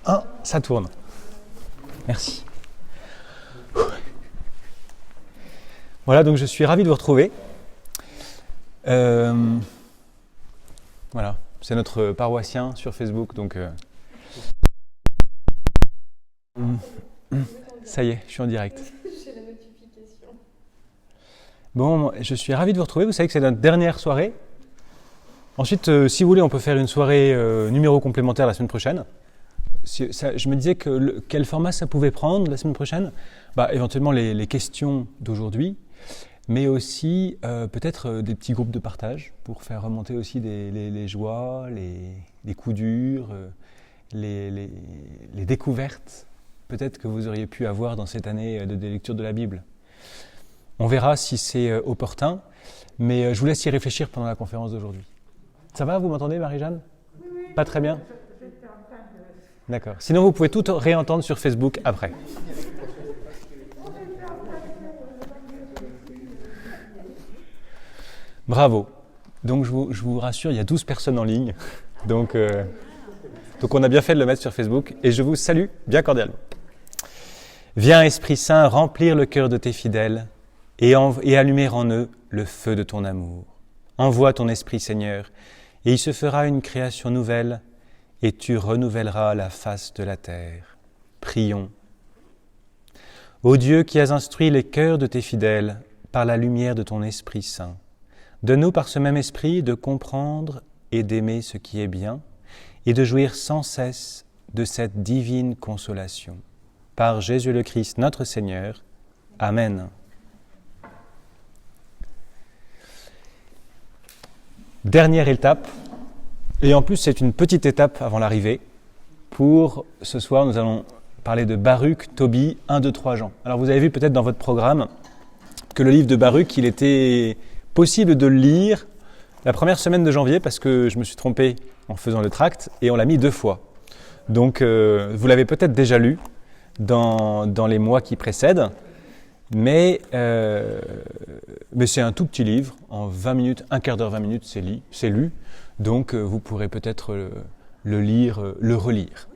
1, ça tourne. Merci. Voilà, donc je suis ravi de vous retrouver. Voilà, c'est notre paroissien sur Facebook, donc... Ça y est, je suis en direct. J'ai la notification. Bon, je suis ravi de vous retrouver. Vous savez que c'est notre dernière soirée. Ensuite, si vous voulez, on peut faire une soirée numéro complémentaire la semaine prochaine. Je me disais quel format ça pouvait prendre la semaine prochaine. Éventuellement les questions d'aujourd'hui, mais aussi peut-être des petits groupes de partage pour faire remonter aussi les joies, les coups durs, les découvertes peut-être que vous auriez pu avoir dans cette année de lecture de la Bible. On verra si c'est opportun, mais je vous laisse y réfléchir pendant la conférence d'aujourd'hui. Ça va, vous m'entendez, Marie-Jeanne ? Oui. Pas très bien ? D'accord. Sinon, vous pouvez tout réentendre sur Facebook après. Bravo. Donc, je vous rassure, il y a 12 personnes en ligne. Donc, on a bien fait de le mettre sur Facebook. Et je vous salue bien cordialement. Viens, Esprit Saint, remplir le cœur de tes fidèles et allumer en eux le feu de ton amour. Envoie ton Esprit, Seigneur, et il se fera une création nouvelle, et tu renouvelleras la face de la terre. Prions. Ô Dieu qui as instruit les cœurs de tes fidèles par la lumière de ton Esprit Saint, donne-nous par ce même Esprit de comprendre et d'aimer ce qui est bien, et de jouir sans cesse de cette divine consolation. Par Jésus le Christ, notre Seigneur. Amen. Dernière étape, et en plus c'est une petite étape avant l'arrivée. Pour ce soir, nous allons parler de Baruch, Tobie, 1, 2, 3 Jean. Alors vous avez vu peut-être dans votre programme que le livre de Baruch, il était possible de le lire la première semaine de janvier parce que je me suis trompé en faisant le tract et on l'a mis 2 fois. Donc vous l'avez peut-être déjà lu dans les mois qui précèdent, mais c'est un tout petit livre, en 20 minutes, un quart d'heure, 20 minutes, c'est lu, donc vous pourrez peut-être le lire, le relire.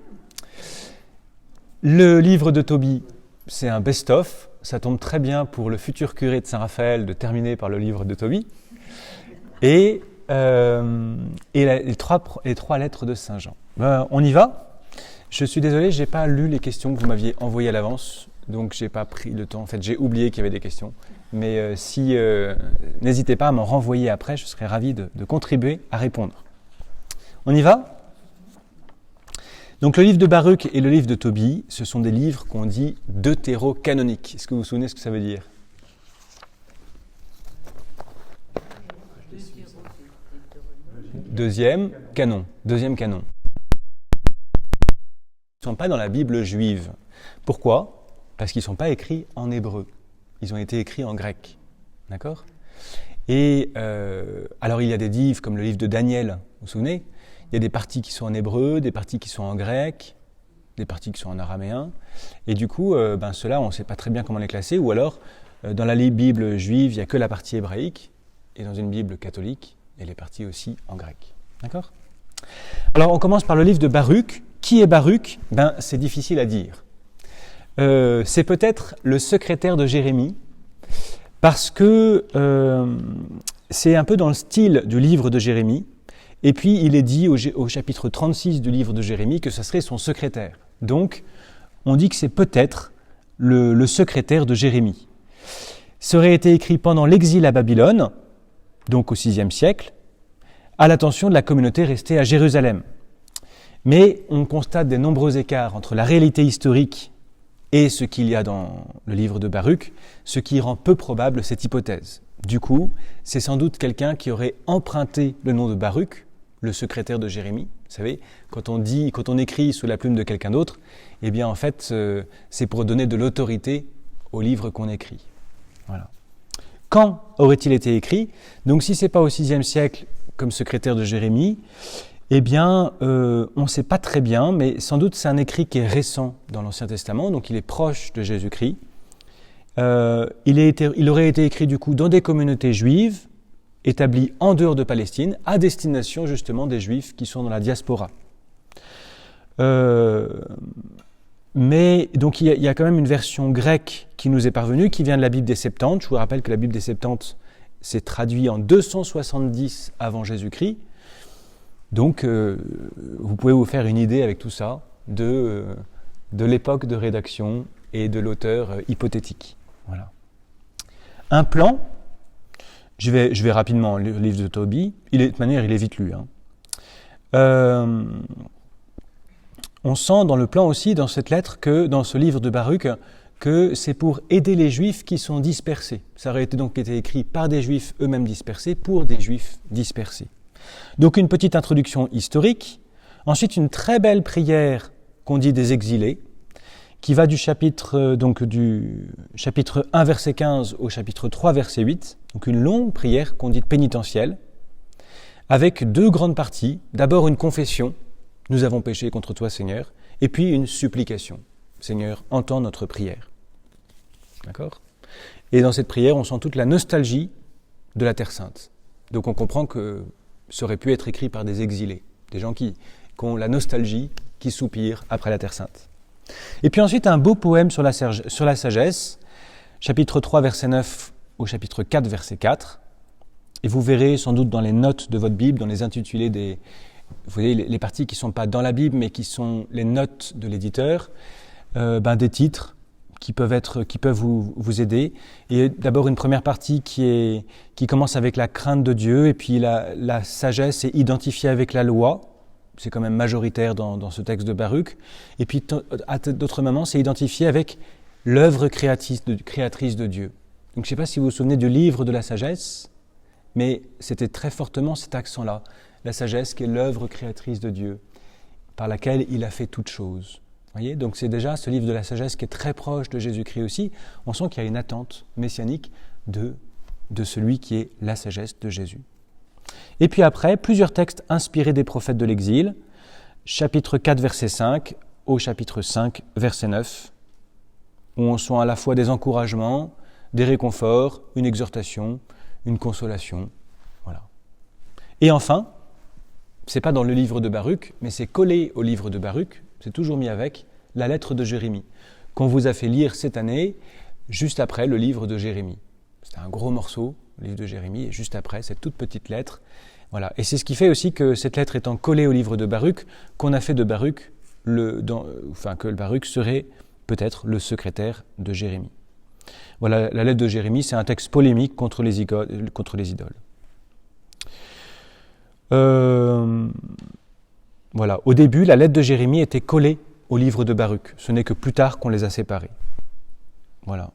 Le livre de Tobie, c'est un best-of, ça tombe très bien pour le futur curé de Saint-Raphaël de terminer par le livre de Tobie, et les trois lettres de Saint Jean. On y va ? Je suis désolé, je n'ai pas lu les questions que vous m'aviez envoyées à l'avance, donc je n'ai pas pris le temps. En fait, j'ai oublié qu'il y avait des questions. Mais n'hésitez pas à m'en renvoyer après, je serai ravi de contribuer à répondre. On y va ? Donc le livre de Baruch et le livre de Tobie, ce sont des livres qu'on dit deutérocanoniques. Est-ce que vous vous souvenez ce que ça veut dire ? Deuxième canon. Ils ne sont pas dans la Bible juive. Pourquoi ? Parce qu'ils ne sont pas écrits en hébreu. Ils ont été écrits en grec. D'accord ? Et alors il y a des livres comme le livre de Daniel, vous vous souvenez ? Il y a des parties qui sont en hébreu, des parties qui sont en grec, des parties qui sont en araméen. Et du coup, ceux-là, on ne sait pas très bien comment les classer. Ou alors, dans la Bible juive, il n'y a que la partie hébraïque. Et dans une Bible catholique, il y a les parties aussi en grec. D'accord ? Alors on commence par le livre de Baruch. Qui est Baruch ? C'est difficile à dire. C'est peut-être le secrétaire de Jérémie, parce que c'est un peu dans le style du livre de Jérémie, et puis il est dit au chapitre 36 du livre de Jérémie que ce serait son secrétaire. Donc, on dit que c'est peut-être le secrétaire de Jérémie. Ça aurait été écrit pendant l'exil à Babylone, donc au VIe siècle, à l'attention de la communauté restée à Jérusalem. Mais on constate des nombreux écarts entre la réalité historique et ce qu'il y a dans le livre de Baruch, ce qui rend peu probable cette hypothèse. Du coup, c'est sans doute quelqu'un qui aurait emprunté le nom de Baruch, le secrétaire de Jérémie. Vous savez, quand on écrit sous la plume de quelqu'un d'autre, eh bien en fait, c'est pour donner de l'autorité au livre qu'on écrit. Voilà. Quand aurait-il été écrit ? Donc si ce n'est pas au VIe siècle comme secrétaire de Jérémie, eh bien, on ne sait pas très bien, mais sans doute c'est un écrit qui est récent dans l'Ancien Testament, donc il est proche de Jésus-Christ. Il aurait été écrit du coup dans des communautés juives, établies en dehors de Palestine, à destination justement des Juifs qui sont dans la diaspora. Mais donc il y a quand même une version grecque qui nous est parvenue, qui vient de la Bible des Septante. Je vous rappelle que la Bible des Septante s'est traduite en 270 avant Jésus-Christ. Donc vous pouvez vous faire une idée avec tout ça de l'époque de rédaction et de l'auteur hypothétique. Voilà. Un plan, je vais rapidement lire le livre de Tobie. De toute manière, il est vite lu. On sent dans le plan aussi, dans cette lettre, que dans ce livre de Baruch, que c'est pour aider les Juifs qui sont dispersés. Ça aurait donc été écrit par des Juifs eux-mêmes dispersés, pour des Juifs dispersés. Donc une petite introduction historique, ensuite une très belle prière qu'on dit des exilés, qui va du chapitre 1 verset 15 au chapitre 3 verset 8, donc une longue prière qu'on dit pénitentielle, avec deux grandes parties. D'abord une confession, nous avons péché contre toi Seigneur, et puis une supplication, Seigneur, entends notre prière. D'accord ? Et dans cette prière, on sent toute la nostalgie de la Terre Sainte. Donc on comprend que ça aurait pu être écrit par des exilés, des gens qui ont la nostalgie, qui soupirent après la Terre Sainte. Et puis ensuite un beau poème sur la sagesse, chapitre 3 verset 9 au chapitre 4 verset 4. Et vous verrez sans doute dans les notes de votre Bible, dans les intitulés vous voyez les parties qui ne sont pas dans la Bible, mais qui sont les notes de l'éditeur, des titres qui peuvent vous aider. Et d'abord une première partie qui commence avec la crainte de Dieu, et puis la sagesse est identifiée avec la loi. C'est quand même majoritaire dans ce texte de Baruch. Et puis à d'autres moments, c'est identifié avec l'œuvre créatrice de Dieu. Donc je ne sais pas si vous vous souvenez du livre de la sagesse, mais c'était très fortement cet accent-là. La sagesse qui est l'œuvre créatrice de Dieu, par laquelle il a fait toutes choses. Voyez, donc c'est déjà ce livre de la sagesse qui est très proche de Jésus-Christ aussi. On sent qu'il y a une attente messianique de celui qui est la sagesse de Jésus. Et puis après, plusieurs textes inspirés des prophètes de l'exil, chapitre 4, verset 5, au chapitre 5, verset 9, où on sent à la fois des encouragements, des réconforts, une exhortation, une consolation. Voilà. Et enfin, c'est pas dans le livre de Baruch, mais c'est collé au livre de Baruch, c'est toujours mis avec, la lettre de Jérémie, qu'on vous a fait lire cette année, juste après le livre de Jérémie. C'était un gros morceau, le livre de Jérémie, et juste après, cette toute petite lettre. Voilà. Et c'est ce qui fait aussi que cette lettre étant collée au livre de Baruch, qu'on a fait de Baruch, que le Baruch serait peut-être le secrétaire de Jérémie. Voilà, la lettre de Jérémie, c'est un texte polémique contre les idoles. Voilà. Au début, la lettre de Jérémie était collée au livre de Baruch. Ce n'est que plus tard qu'on les a séparés. Voilà.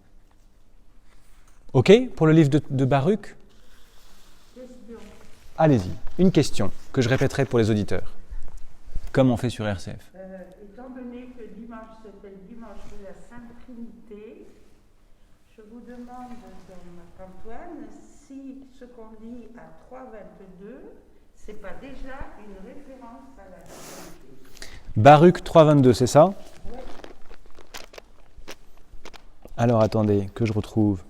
OK pour le livre de Baruch ? Question. Allez-y, une question que je répéterai pour les auditeurs, comme on fait sur RCF. Étant donné que dimanche, c'était le dimanche de la Sainte Trinité, je vous demande, Marc-Antoine, si ce qu'on lit à 3.22, c'est pas déjà une référence à la Trinité. Baruch 3.22, c'est ça ? Oui. Alors attendez, que je retrouve.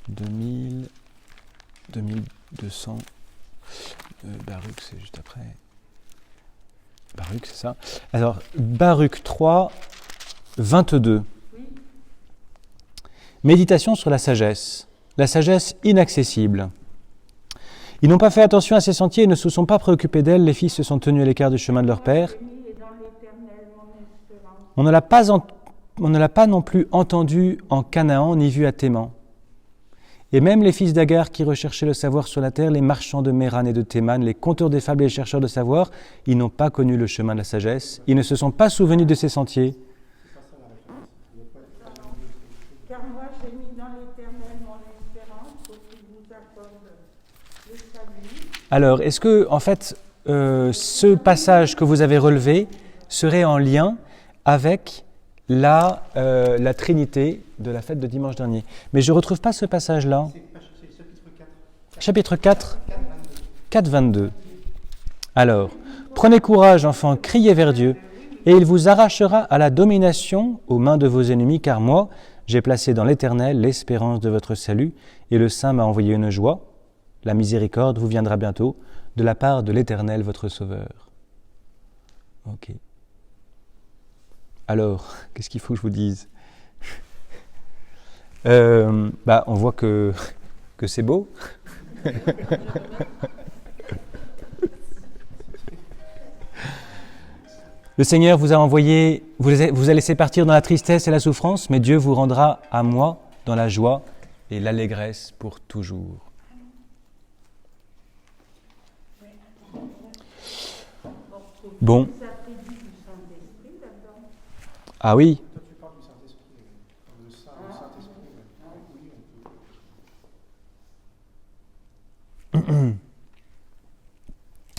2200. Baruch, c'est juste après. Baruch, c'est ça. Alors, Baruch 3, 22. Oui. Méditation sur la sagesse inaccessible. Ils n'ont pas fait attention à ces sentiers et ne se sont pas préoccupés d'elle. Les fils se sont tenus à l'écart du chemin de leur père. On ne l'a pas non plus entendu en Canaan ni vu à Théman. Et même les fils d'Agar qui recherchaient le savoir sur la terre, les marchands de Méran et de Théman, les conteurs des fables et les chercheurs de savoir, ils n'ont pas connu le chemin de la sagesse. Ils ne se sont pas souvenus de ces sentiers. Car moi j'ai mis dans l'Éternel mon espérance pour qu'il vous accorde le salut. Alors, est-ce que, en fait, ce passage que vous avez relevé serait en lien avec la Trinité de la fête de dimanche dernier? Mais je ne retrouve pas ce passage-là. C'est le chapitre 4. Chapitre 4, 4.22. Alors, prenez courage, enfants, criez vers Dieu, et il vous arrachera à la domination aux mains de vos ennemis, car moi, j'ai placé dans l'Éternel l'espérance de votre salut, et le Saint m'a envoyé une joie. La miséricorde vous viendra bientôt de la part de l'Éternel, votre Sauveur. Ok. Alors, qu'est-ce qu'il faut que je vous dise? On voit que c'est beau. Le Seigneur vous a envoyé, vous a laissé partir dans la tristesse et la souffrance, mais Dieu vous rendra à moi dans la joie et l'allégresse pour toujours. Bon. Ah oui.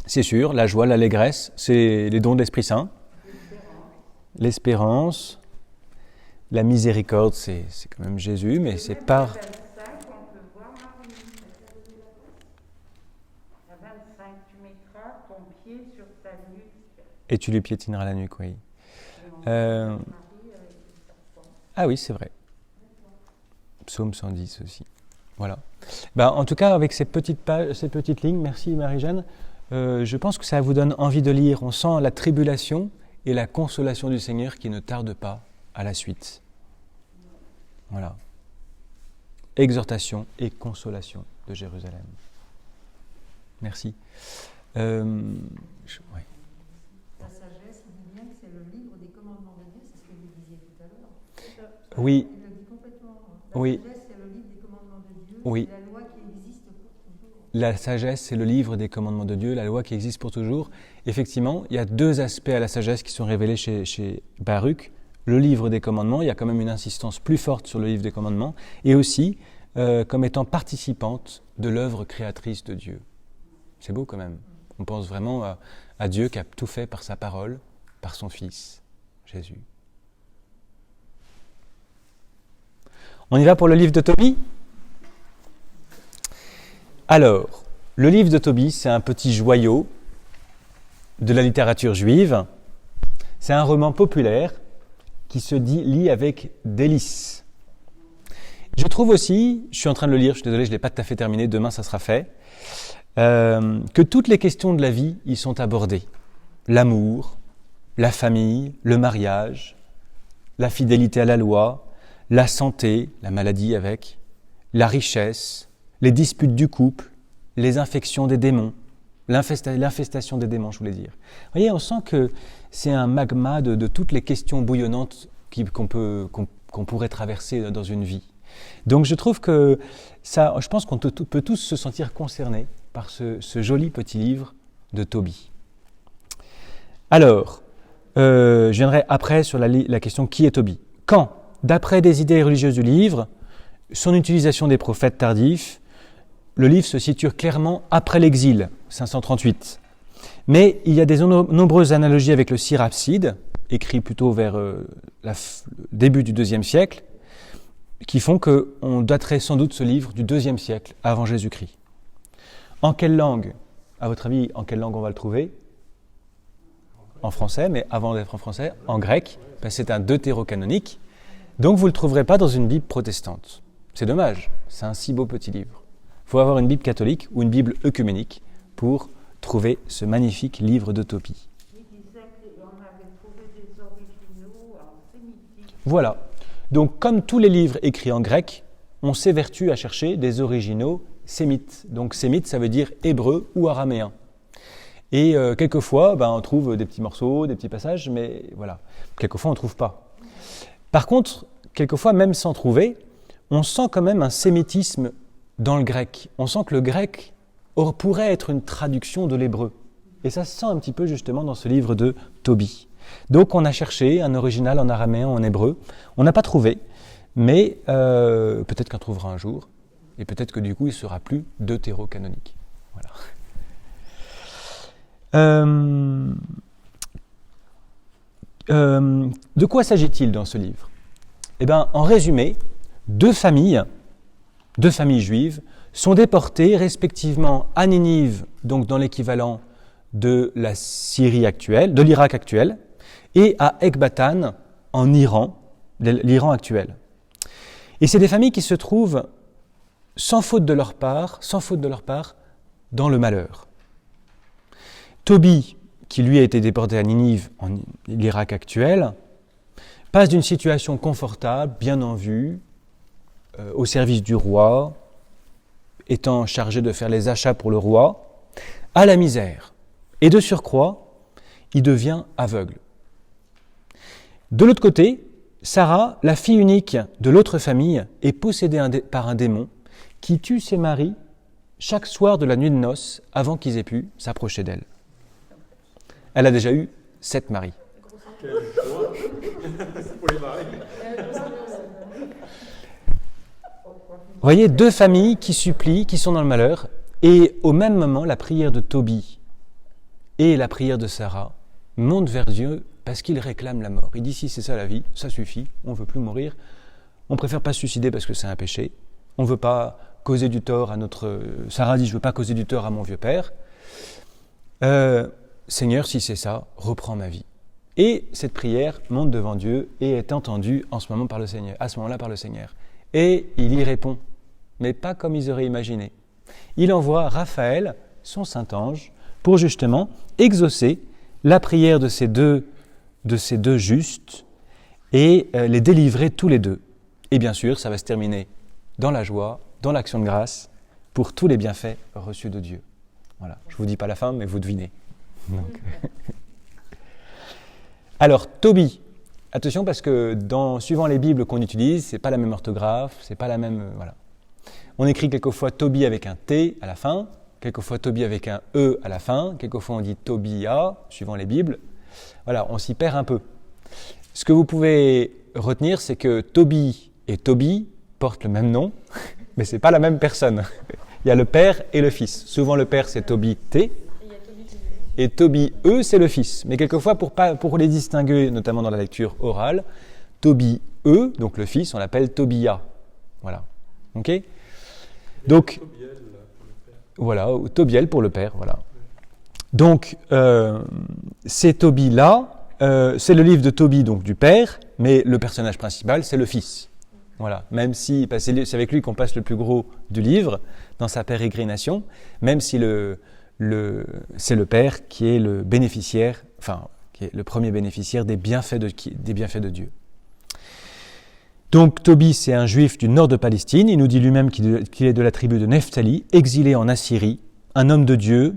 C'est sûr, la joie, l'allégresse, c'est les dons de l'Esprit Saint. L'espérance, la miséricorde, c'est quand même Jésus, mais c'est par... Et tu lui piétineras la nuque, oui. Ah oui, c'est vrai. Psaume 110 aussi. Voilà. En tout cas, avec ces petites lignes, merci Marie-Jeanne, je pense que ça vous donne envie de lire. On sent la tribulation et la consolation du Seigneur qui ne tarde pas à la suite. Voilà. Exhortation et consolation de Jérusalem. Merci. La sagesse, on dit bien que c'est le livre des commandements de Dieu, c'est ce que vous disiez tout à l'heure. Oui. Il le dit complètement. Oui. La sagesse, c'est le livre des commandements de Dieu, oui. c'est la loi qui existe pour toujours. La sagesse, c'est le livre des commandements de Dieu, la loi qui existe pour toujours. Effectivement, il y a deux aspects à la sagesse qui sont révélés chez Baruch. Le livre des commandements, il y a quand même une insistance plus forte sur le livre des commandements, et aussi comme étant participante de l'œuvre créatrice de Dieu. C'est beau quand même. On pense vraiment à Dieu qui a tout fait par sa parole, par son Fils, Jésus. On y va pour le livre de Tobie ? Alors, le livre de Tobie, c'est un petit joyau de la littérature juive. C'est un roman populaire qui se lit avec délice. Je trouve aussi, je suis en train de le lire, je suis désolé, je ne l'ai pas tout à fait terminé, demain ça sera fait, que toutes les questions de la vie y sont abordées. L'amour, la famille, le mariage, la fidélité à la loi, la santé, la maladie avec, la richesse, les disputes du couple, les infections des démons, l'infestation des démons, je voulais dire. Vous voyez, on sent que c'est un magma de toutes les questions bouillonnantes qu'on pourrait traverser dans une vie. Donc je trouve que ça, je pense qu'on peut tous se sentir concernés par ce joli petit livre de Tobie. Alors, je viendrai après sur la question qui est Tobie. Quand, d'après des idées religieuses du livre, son utilisation des prophètes tardifs, le livre se situe clairement après l'exil, 538. Mais il y a des nombreuses analogies avec le Siracide, écrit plutôt vers le début du IIe siècle, qui font qu'on daterait sans doute ce livre du IIe siècle avant Jésus-Christ. En quelle langue ? À votre avis, en quelle langue on va le trouver ? En français, mais avant d'être en français, en grec, parce que c'est un deutérocanonique. Donc vous ne le trouverez pas dans une Bible protestante. C'est dommage, c'est un si beau petit livre. Il faut avoir une Bible catholique ou une Bible œcuménique pour trouver ce magnifique livre de Tobie. Il disait qu'on avait trouvé des originaux en sémitique. Voilà. Donc, comme tous les livres écrits en grec, on s'évertue à chercher des originaux sémites. Donc, sémite, ça veut dire hébreu ou araméen. Et quelquefois, on trouve des petits morceaux, des petits passages, mais voilà. Quelquefois, on ne trouve pas. Par contre, quelquefois, même sans trouver, on sent quand même un sémitisme dans le grec. On sent que le grec pourrait être une traduction de l'hébreu. Et ça se sent un petit peu justement dans ce livre de Tobie. Donc on a cherché un original en araméen, en hébreu. On n'a pas trouvé, mais peut-être qu'on trouvera un jour. Et peut-être que du coup, il sera plus deutérocanonique. Voilà. De quoi s'agit-il dans ce livre ? Eh bien, en résumé, deux familles juives sont déportées respectivement à Ninive, donc dans l'équivalent de la Syrie actuelle, de l'Irak actuel, et à Ecbatane, en Iran, l'Iran actuel. Et c'est des familles qui se trouvent sans faute de leur part, dans le malheur. Tobie, qui lui a été déporté à Ninive, en l'Irak actuel, passe d'une situation confortable, bien en vue, au service du roi, étant chargé de faire les achats pour le roi, à la misère. Et de surcroît, il devient aveugle. De l'autre côté, Sarah, la fille unique de l'autre famille, est possédée par un démon qui tue ses maris chaque soir de la nuit de noces avant qu'ils aient pu s'approcher d'elle. Elle a déjà eu 7 maris. Vous voyez, 2 familles qui supplient, qui sont dans le malheur, et au même moment, la prière de Tobie et la prière de Sarah montent vers Dieu parce qu'il réclame la mort. Il dit, si c'est ça la vie, ça suffit, on ne veut plus mourir, on préfère pas se suicider parce que c'est un péché, on ne veut pas causer du tort à notre... Sarah dit, je ne veux pas causer du tort à mon vieux père. Seigneur, si c'est ça, reprends ma vie. Et cette prière monte devant Dieu et est entendue en ce moment par le Seigneur, à ce moment-là par le Seigneur. Et il y répond, mais pas comme ils auraient imaginé. Il envoie Raphaël, son saint ange, pour justement exaucer la prière de ces deux justes et les délivrer tous les deux. Et bien sûr, ça va se terminer dans la joie, dans l'action de grâce, pour tous les bienfaits reçus de Dieu. Voilà, je ne vous dis pas la fin, mais vous devinez. Donc... Alors, Tobie, attention parce que suivant les Bibles qu'on utilise, c'est pas la même orthographe, c'est pas la même... voilà. On écrit quelquefois Tobie avec un T à la fin, quelquefois Tobie avec un E à la fin, quelquefois on dit Tobia, suivant les Bibles. Voilà, on s'y perd un peu. Ce que vous pouvez retenir, c'est que Tobie et Tobie portent le même nom, mais c'est pas la même personne. Il y a le père et le fils. Souvent le père c'est Tobie T, et Tobie E c'est le fils. Mais quelquefois pour les distinguer, notamment dans la lecture orale, Tobie E, donc le fils, on l'appelle Tobia. Voilà. Ok ? Donc, voilà, ou Tobiel pour le père, voilà. Donc, c'est Tobie là, c'est le livre de Tobie, donc du père, mais le personnage principal, c'est le fils. Voilà, même si, c'est avec lui qu'on passe le plus gros du livre, dans sa pérégrination, même si c'est le père qui est le bénéficiaire, enfin, qui est le premier bénéficiaire des bienfaits de Dieu. Donc Tobie, c'est un juif du nord de Palestine, il nous dit lui-même qu'il est de la tribu de Nephtali, exilé en Assyrie, un homme de Dieu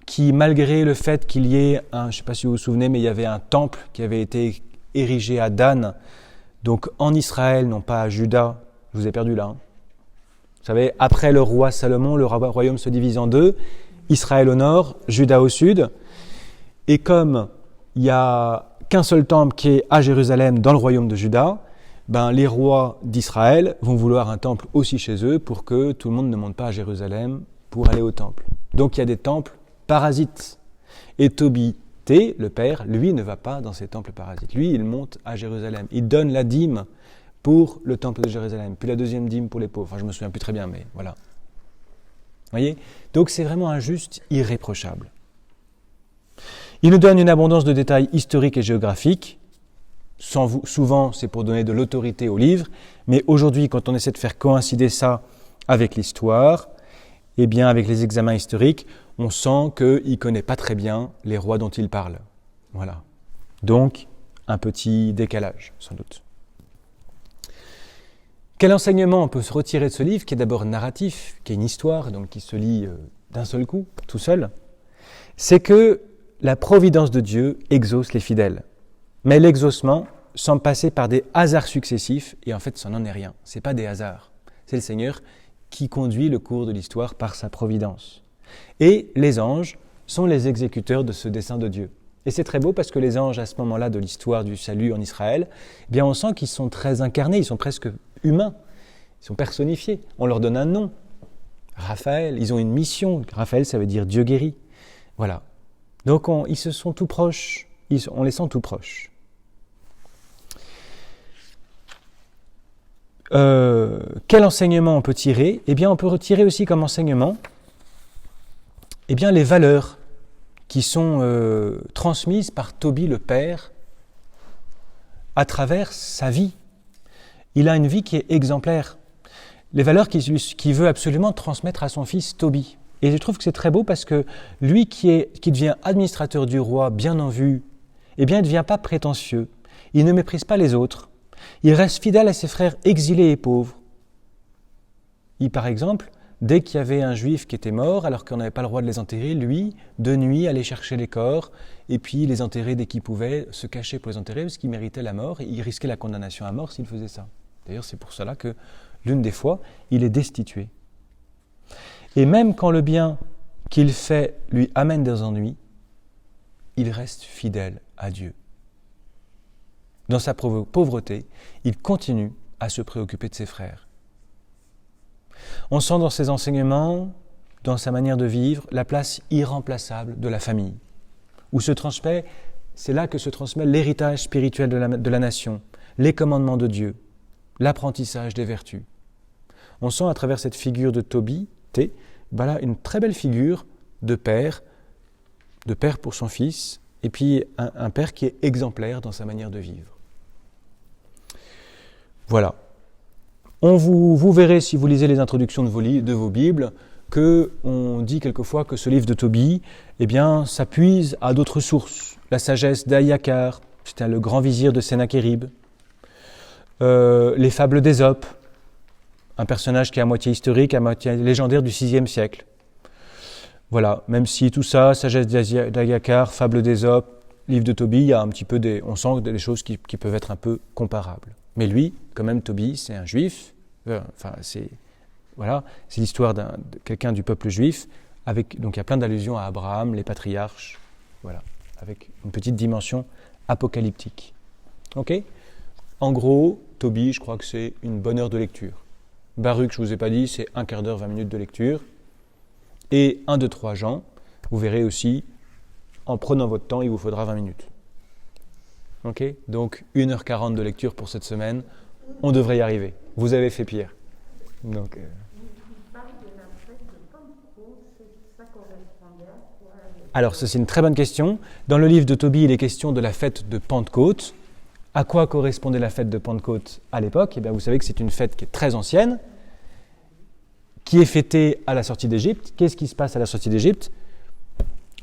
qui, malgré le fait qu'il y ait je ne sais pas si vous vous souvenez, mais il y avait un temple qui avait été érigé à Dan, donc en Israël, non pas à Juda, je vous ai perdu là. Vous savez, après le roi Salomon, le royaume se divise en 2, Israël au nord, Juda au sud, et comme il n'y a qu'un seul temple qui est à Jérusalem dans le royaume de Juda, les rois d'Israël vont vouloir un temple aussi chez eux pour que tout le monde ne monte pas à Jérusalem pour aller au temple. Donc il y a des temples parasites. Et Tobie T, le père, lui ne va pas dans ces temples parasites. Lui, il monte à Jérusalem. Il donne la dîme pour le temple de Jérusalem, puis la deuxième dîme pour les pauvres. Enfin, je ne me souviens plus très bien, mais voilà. Vous voyez ? Donc c'est vraiment un juste irréprochable. Il nous donne une abondance de détails historiques et géographiques. Souvent, c'est pour donner de l'autorité au livre, mais aujourd'hui, quand on essaie de faire coïncider ça avec l'histoire, eh bien, avec les examens historiques, on sent qu'il ne connaît pas très bien les rois dont il parle. Voilà. Donc, un petit décalage, sans doute. Quel enseignement on peut se retirer de ce livre, qui est d'abord narratif, qui est une histoire, donc qui se lit d'un seul coup, tout seul ? C'est que la providence de Dieu exauce les fidèles. Mais l'exaucement semble passer par des hasards successifs, et en fait, ça n'en est rien. Ce n'est pas des hasards. C'est le Seigneur qui conduit le cours de l'histoire par sa providence. Et les anges sont les exécuteurs de ce dessein de Dieu. Et c'est très beau parce que les anges, à ce moment-là de l'histoire du salut en Israël, eh bien on sent qu'ils sont très incarnés, ils sont presque humains, ils sont personnifiés. On leur donne un nom, Raphaël, ils ont une mission. Raphaël, ça veut dire Dieu guérit. Voilà. Donc ils se sont tout proches, on les sent tout proches. Quel enseignement on peut tirer ? Eh bien, on peut retirer aussi comme enseignement les valeurs qui sont transmises par Tobie le père à travers sa vie. Il a une vie qui est exemplaire. Les valeurs qu'il veut absolument transmettre à son fils Tobie. Et je trouve que c'est très beau parce que lui qui devient administrateur du roi bien en vue, eh bien, il ne devient pas prétentieux. Il ne méprise pas les autres. Il reste fidèle à ses frères exilés et pauvres. Par exemple, dès qu'il y avait un juif qui était mort, alors qu'on n'avait pas le droit de les enterrer, lui, de nuit, allait chercher les corps, et puis les enterrer dès qu'il pouvait, se cacher pour les enterrer, parce qu'il méritait la mort, et il risquait la condamnation à mort s'il faisait ça. D'ailleurs, c'est pour cela que, l'une des fois, il est destitué. Et même quand le bien qu'il fait lui amène des ennuis, il reste fidèle à Dieu. Dans sa pauvreté, il continue à se préoccuper de ses frères. On sent dans ses enseignements, dans sa manière de vivre, la place irremplaçable de la famille, où c'est là que se transmet l'héritage spirituel de la nation, les commandements de Dieu, l'apprentissage des vertus. On sent à travers cette figure de Tobie, voilà une très belle figure de père pour son fils, et puis un père qui est exemplaire dans sa manière de vivre. Voilà. Vous verrez, si vous lisez les introductions de vos Bibles, qu'on dit quelquefois que ce livre de Tobie, s'appuie à d'autres sources. La sagesse d'Aïakar, c'était le grand vizir de Sennachérib. Les fables d'Ésope, un personnage qui est à moitié historique, à moitié légendaire du VIe siècle. Voilà, même si tout ça, sagesse d'Aïakar, fables d'Ésope, livre de Tobie, il y a un petit peu on sent des choses qui peuvent être un peu comparables. Mais lui, quand même, Tobie, c'est un juif. C'est l'histoire de quelqu'un du peuple juif. Donc il y a plein d'allusions à Abraham, les patriarches, voilà, avec une petite dimension apocalyptique. Ok ? En gros, Tobie, je crois que c'est une bonne heure de lecture. Baruch, je ne vous ai pas dit, c'est 1 quart d'heure, 20 minutes de lecture. Et 1, 2, 3 Jean, vous verrez aussi, en prenant votre temps, il vous faudra 20 minutes. Ok ? Donc 1h40 de lecture pour cette semaine, on devrait y arriver. Vous avez fait pire. Donc, Alors, ça c'est une très bonne question. Dans le livre de Tobie, il est question de la fête de Pentecôte. À quoi correspondait la fête de Pentecôte à l'époque ? Vous savez que c'est une fête qui est très ancienne, qui est fêtée à la sortie d'Égypte. Qu'est-ce qui se passe à la sortie d'Égypte ?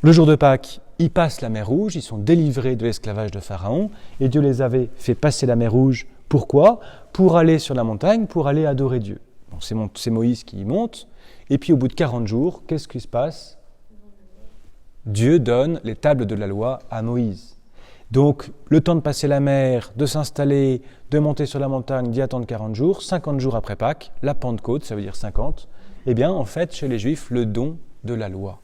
Le jour de Pâques, ils passent la mer Rouge, ils sont délivrés de l'esclavage de Pharaon, et Dieu les avait fait passer la mer Rouge. Pourquoi ? Pour aller sur la montagne, pour aller adorer Dieu. Donc c'est Moïse qui y monte, et puis au bout de 40 jours, qu'est-ce qui se passe ? Dieu donne les tables de la loi à Moïse. Donc, le temps de passer la mer, de s'installer, de monter sur la montagne, d'y attendre 40 jours, 50 jours après Pâques, la Pentecôte, ça veut dire 50, en fait, chez les Juifs, le don de la loi.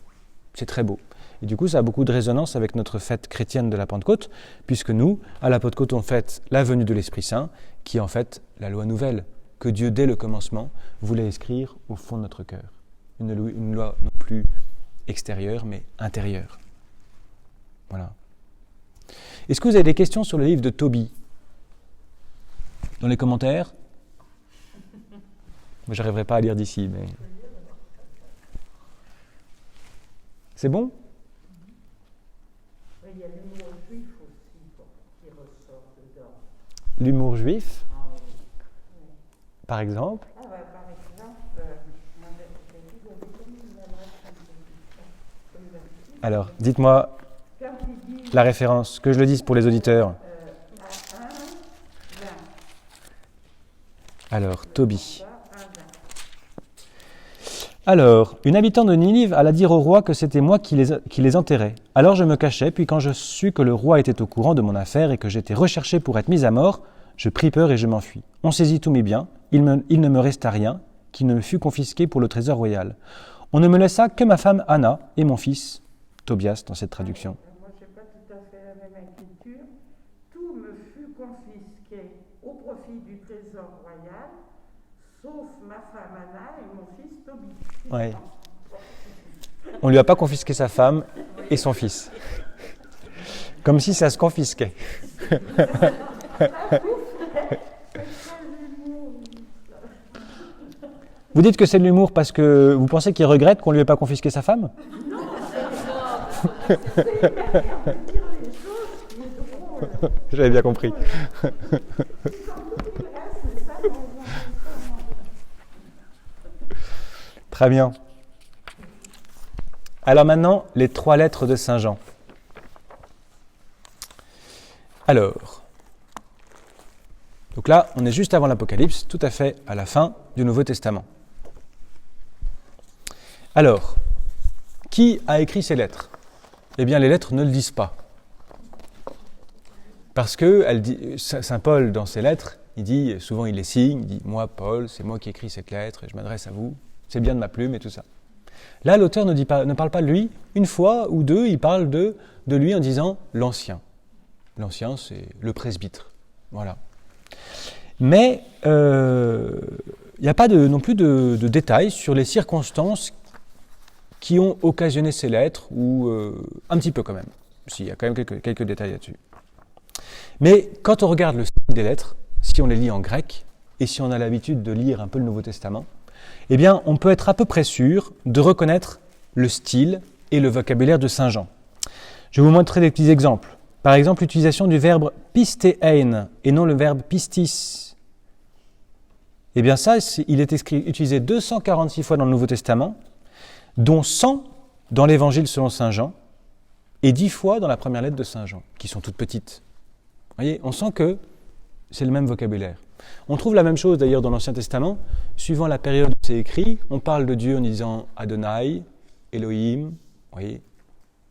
C'est très beau. Et du coup, ça a beaucoup de résonance avec notre fête chrétienne de la Pentecôte, puisque nous, à la Pentecôte, on fête la venue de l'Esprit Saint, qui est en fait la loi nouvelle, que Dieu, dès le commencement, voulait inscrire au fond de notre cœur. Une loi non plus extérieure, mais intérieure. Voilà. Est-ce que vous avez des questions sur le livre de Tobie ? Dans les commentaires ? Moi, je n'arriverai pas à lire d'ici, mais... C'est bon ? Il y a l'humour juif aussi qui ressort dedans. L'humour juif, Ah, oui. par exemple ? Par exemple, vous avez connu une adresse comme Alors, dites-moi quand il dit la référence, que je le dise pour les auditeurs. à 1, 20. Alors, Tobie. Alors, une habitante de Ninive alla dire au roi que c'était moi qui les enterrais. Alors je me cachai, puis quand je sus que le roi était au courant de mon affaire et que j'étais recherché pour être mis à mort, je pris peur et je m'enfuis. On saisit tous mes biens, il ne me resta rien qui ne me fut confisqué pour le trésor royal. On ne me laissa que ma femme Anna et mon fils, Tobias dans cette traduction. Moi, je n'ai pas tout à fait la même écriture. Tout me fut confisqué au profit du trésor royal, sauf ma femme Anna et mon fils Tobie. Ouais. On ne lui a pas confisqué sa femme et son fils. Comme si ça se confisquait. Vous dites que c'est de l'humour parce que vous pensez qu'il regrette qu'on ne lui ait pas confisqué sa femme ? J'avais bien compris. Très bien. Alors maintenant, les 3 lettres de Saint Jean. Alors, Donc là, on est juste avant l'Apocalypse, tout à fait à la fin du Nouveau Testament. Alors, qui a écrit ces lettres ? Eh bien, les lettres ne le disent pas. Parce que Saint Paul, dans ses lettres, souvent il les signe, il dit « Moi, Paul, c'est moi qui écris cette lettre, et je m'adresse à vous, c'est bien de ma plume » et tout ça. Là, l'auteur ne parle pas de lui. Une fois ou deux, il parle de lui en disant « l'Ancien ». L'Ancien, c'est le presbytre. Voilà. Mais il n'y a pas non plus de détails sur les circonstances qui ont occasionné ces lettres, ou un petit peu quand même. Si, il y a quand même quelques détails là-dessus. Mais quand on regarde le style des lettres, si on les lit en grec, et si on a l'habitude de lire un peu le Nouveau Testament, eh bien, on peut être à peu près sûr de reconnaître le style et le vocabulaire de Saint Jean. Je vais vous montrer des petits exemples. Par exemple, l'utilisation du verbe pistein et non le verbe pistis. Eh bien ça, il est utilisé 246 fois dans le Nouveau Testament, dont 100 dans l'Évangile selon Saint Jean, et 10 fois dans la première lettre de Saint Jean, qui sont toutes petites. Vous voyez, on sent que c'est le même vocabulaire. On trouve la même chose d'ailleurs dans l'Ancien Testament. Suivant la période où c'est écrit, on parle de Dieu en disant Adonai, Elohim, vous voyez,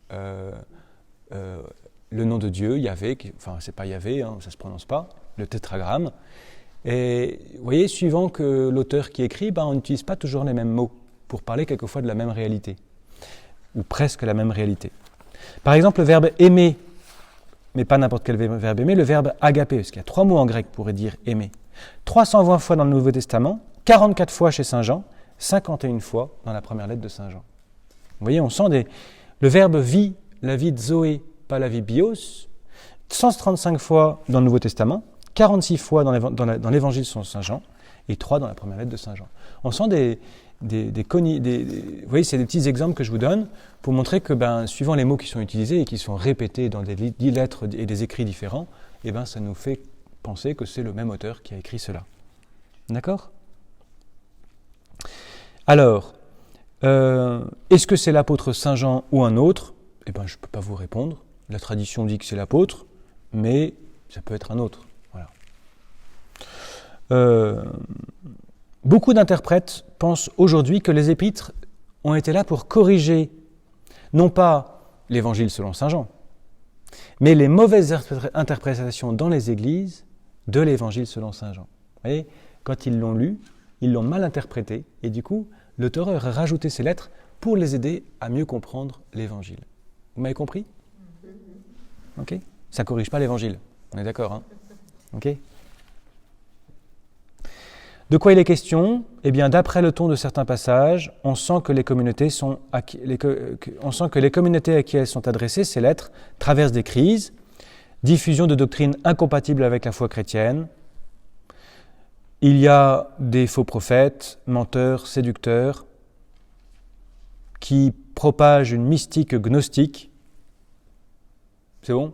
le nom de Dieu, Yahvé, enfin c'est pas Yahvé, ça ne se prononce pas, le tétragramme. Et vous voyez, suivant que l'auteur qui écrit, on n'utilise pas toujours les mêmes mots pour parler quelquefois de la même réalité, ou presque la même réalité. Par exemple, le verbe aimer, mais pas n'importe quel verbe aimer, le verbe agapé, parce qu'il y a 3 mots en grec pour dire aimer. 320 fois dans le Nouveau Testament, 44 fois chez Saint Jean, 51 fois dans la première lettre de Saint Jean. Vous voyez, on sent le verbe vie, la vie de Zoé, pas la vie bios, 135 fois dans le Nouveau Testament, 46 fois dans l'Évangile selon Saint Jean, et 3 dans la première lettre de Saint Jean. On sent vous voyez, c'est des petits exemples que je vous donne pour montrer que, suivant les mots qui sont utilisés et qui sont répétés dans des lettres et des écrits différents, ça nous fait penser que c'est le même auteur qui a écrit cela. D'accord ? Alors, est-ce que c'est l'apôtre Saint Jean ou un autre ? Je ne peux pas vous répondre. La tradition dit que c'est l'apôtre, mais ça peut être un autre. Voilà. Beaucoup d'interprètes pensent aujourd'hui que les épîtres ont été là pour corriger, non pas l'évangile selon Saint Jean, mais les mauvaises interprétations dans les églises de l'évangile selon Saint Jean. Vous voyez, quand ils l'ont lu, ils l'ont mal interprété, et du coup, l'auteur a rajouté ces lettres pour les aider à mieux comprendre l'évangile. Vous m'avez compris ? Ok ? Ça ne corrige pas l'évangile. On est d'accord, hein ? Ok ? De quoi il est question ? Eh bien, d'après le ton de certains passages, on sent que les communautés à qui elles sont adressées, ces lettres, traversent des crises, diffusion de doctrines incompatibles avec la foi chrétienne. Il y a des faux prophètes, menteurs, séducteurs, qui propagent une mystique gnostique. C'est bon ?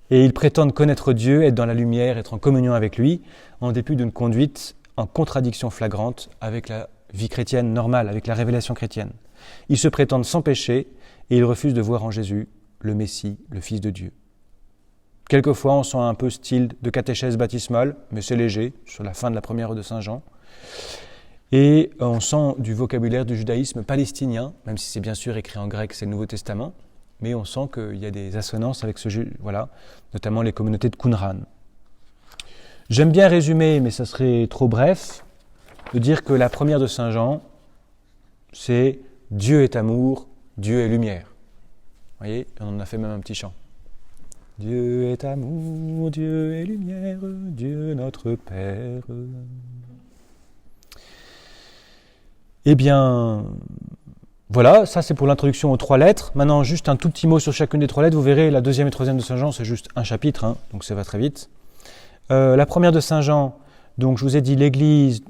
Et ils prétendent connaître Dieu, être dans la lumière, être en communion avec lui, en dépit d'une conduite en contradiction flagrante avec la vie chrétienne normale, avec la révélation chrétienne. Ils se prétendent sans péché et ils refusent de voir en Jésus le Messie, le Fils de Dieu. Quelquefois, on sent un peu style de catéchèse baptismale, mais c'est léger, sur la fin de la première de Saint Jean. Et on sent du vocabulaire du judaïsme palestinien, même si c'est bien sûr écrit en grec, c'est le Nouveau Testament, mais on sent qu'il y a des assonances avec notamment les communautés de Qumran. J'aime bien résumer, mais ça serait trop bref, de dire que la première de Saint Jean, c'est « Dieu est amour, Dieu est lumière ». Vous voyez, on en a fait même un petit chant. « Dieu est amour, Dieu est lumière, Dieu notre Père ». Eh bien, voilà, ça c'est pour l'introduction aux 3 lettres. Maintenant, juste un tout petit mot sur chacune des 3 lettres. Vous verrez, la 2e et 3e de Saint Jean, c'est juste un chapitre, donc ça va très vite. La première de Saint Jean, donc je vous ai dit l'église,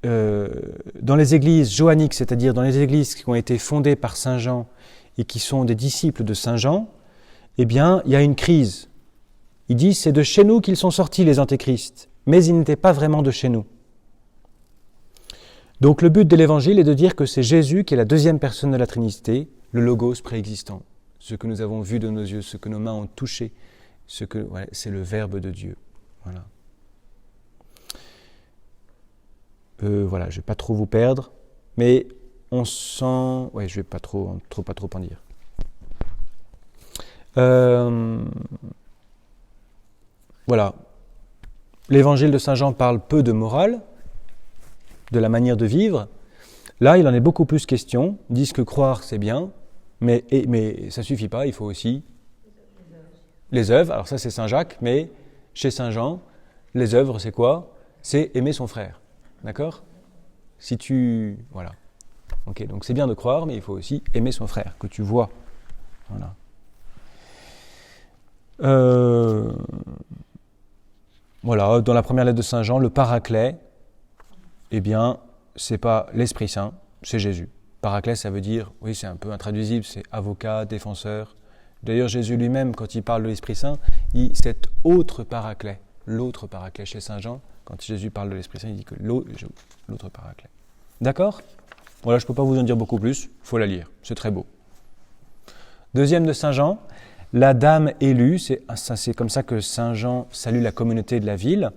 dans les églises johanniques, c'est-à-dire dans les églises qui ont été fondées par Saint Jean et qui sont des disciples de Saint Jean, eh bien, il y a une crise. Il dit, c'est de chez nous qu'ils sont sortis les antéchrists, mais ils n'étaient pas vraiment de chez nous. Donc le but de l'évangile est de dire que c'est Jésus qui est la 2e personne de la Trinité, le Logos préexistant, ce que nous avons vu de nos yeux, ce que nos mains ont touché, c'est le Verbe de Dieu. Voilà. Voilà, je ne vais pas trop vous perdre, mais on sent... Ouais, je ne vais pas trop en dire. Voilà. L'évangile de Saint Jean parle peu de morale, de la manière de vivre. Là, il en est beaucoup plus question. Ils disent que croire, c'est bien, mais ça ne suffit pas, il faut aussi les œuvres. Alors ça, c'est Saint Jacques, mais chez Saint Jean, les œuvres, c'est quoi? C'est aimer son frère. D'accord? Voilà. Ok, donc c'est bien de croire, mais il faut aussi aimer son frère, que tu vois. Voilà. Voilà, dans la première lettre de Saint Jean, le Paraclet, eh bien, c'est pas l'Esprit Saint, c'est Jésus. Paraclet, ça veut dire, oui, c'est un peu intraduisible, c'est avocat, défenseur. D'ailleurs, Jésus lui-même, quand il parle de l'Esprit Saint, il dit cet autre Paraclet, l'autre Paraclet chez Saint Jean. Quand Jésus parle de l'Esprit Saint, il dit que l'autre Paraclet. D'accord? Voilà, je ne peux pas vous en dire beaucoup plus, il faut la lire, c'est très beau. Deuxième de Saint Jean, la dame élue, c'est comme ça que Saint Jean salue la communauté de la ville.